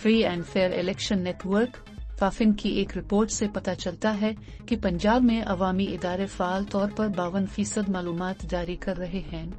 Free and fair election network FAFEN की एक report से पता चलता है कि पंजाब में अवामी इदारे फ़ाल तौर पर 52% मालूमात जारी कर रहे हैं,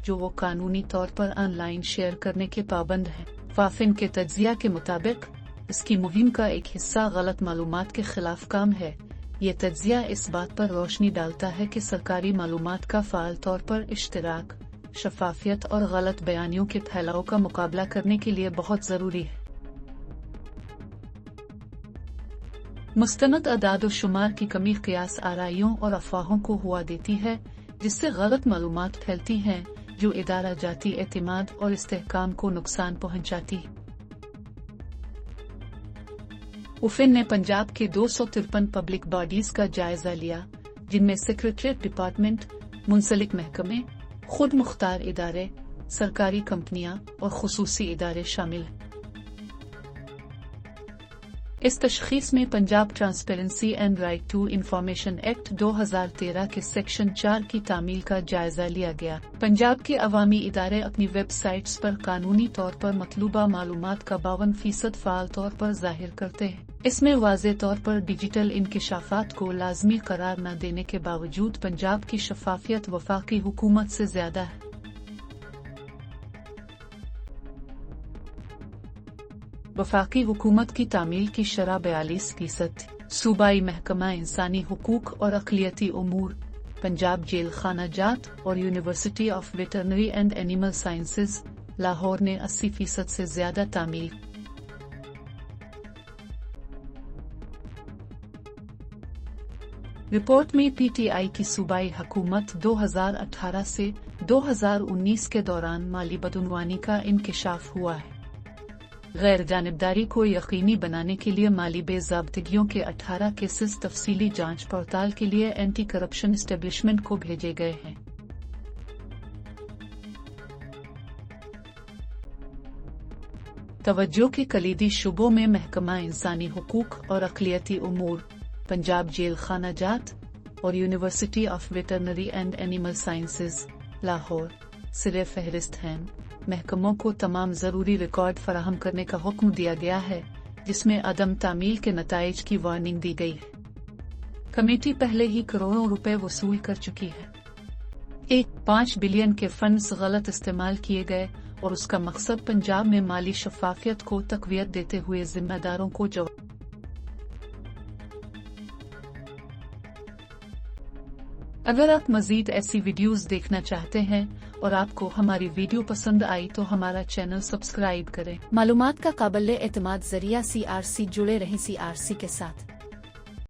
जो वो कानूनी तौर पर ऑनलाइन शेयर करने के पाबंद हैं। फाफिन के तज्जिया के मुताबिक इसकी मुहिम का एक हिस्सा गलत मालूमात के खिलाफ काम है। ये तज्जिया इस बात पर रोशनी डालता है कि सरकारी मालूमात का फ़ाल तौर पर इश्तिराक, शफाफियत और गलत बयानियों के फैलाव का मुकाबला करने के लिए बहुत ज़रूरी है। मुस्तनद अदाद और शुमार की कमी क़ियास आराइयों और अफवाहों को हुआ देती है, जिससे गलत मालूमात फैलती हैं जो इदारा जाती एतमाद और इस्तेहकाम को नुकसान पहुंचाती है। उफिन ने पंजाब के 253 पब्लिक बॉडीज का जायजा लिया, जिनमें सेक्रेटरीट डिपार्टमेंट, मुंसलिक महकमे, खुद मुख्तार इदारे, सरकारी कंपनियां और खुसूसी इदारे शामिल हैं। इस तशखीस में Punjab transparency and right to information act 2013 के सेक्शन 4 की तामील का जायजा लिया गया। पंजाब के अवामी इदारे अपनी वेबसाइट्स पर कानूनी तौर पर मतलूबा मालूमात का 52% फ़ाल तौर पर जाहिर करते हैं। इसमें वाज़े तौर पर डिजिटल इंकिशाफात को लाजमी करार न देने के बावजूद पंजाब की शफाफियत वफाकी हुकूमत से ज्यादा है। वफाकी हुकूमत की तामील की शरह 42% थी। सूबाई महकमा इंसानी हुकूक और अक़लियती उमूर, पंजाब जेल खाना जात और university of veterinary and animal sciences, Lahore ने 80% से ज्यादा तामील। रिपोर्ट में पीटीआई की सूबाई हुकूमत 2018 से 2019 के दौरान माली बदउनवानी का इंकिशाफ हुआ है। गैर जानिबदारी को यकीनी बनाने के लिए माली बेज़ाब्तिगियों के 18 केसेस तफसीली जांच पड़ताल के लिए एंटी करप्शन एस्टेब्लिशमेंट को भेजे गए हैं। तवज्जो के कलीदी शुबों में महकमा इंसानी हुकूक और अक़लियती उमूर, पंजाब जेल खाना जात और university of veterinary and animal sciences, Lahore सिरे फहरिस्त हैं। महकमों को तमाम ज़रूरी रिकॉर्ड फराहम करने का हुक्म दिया गया है, जिसमें अदम तामील के नताइज की वार्निंग दी गई है। कमेटी पहले ही करोड़ों रुपए वसूल कर चुकी है। 5 बिलियन के फंड्स गलत इस्तेमाल किए गए और उसका मकसद पंजाब में माली शफाफियत को तक़वियत देते हुए जिम्मेदारों को जवाब। अगर आप मजीद ऐसी वीडियोस देखना चाहते हैं और आपको हमारी वीडियो पसंद आई तो हमारा चैनल सब्सक्राइब करें। मालूमात का काबिल एतमाद जरिया CRC, जुड़े रहें CRC के साथ।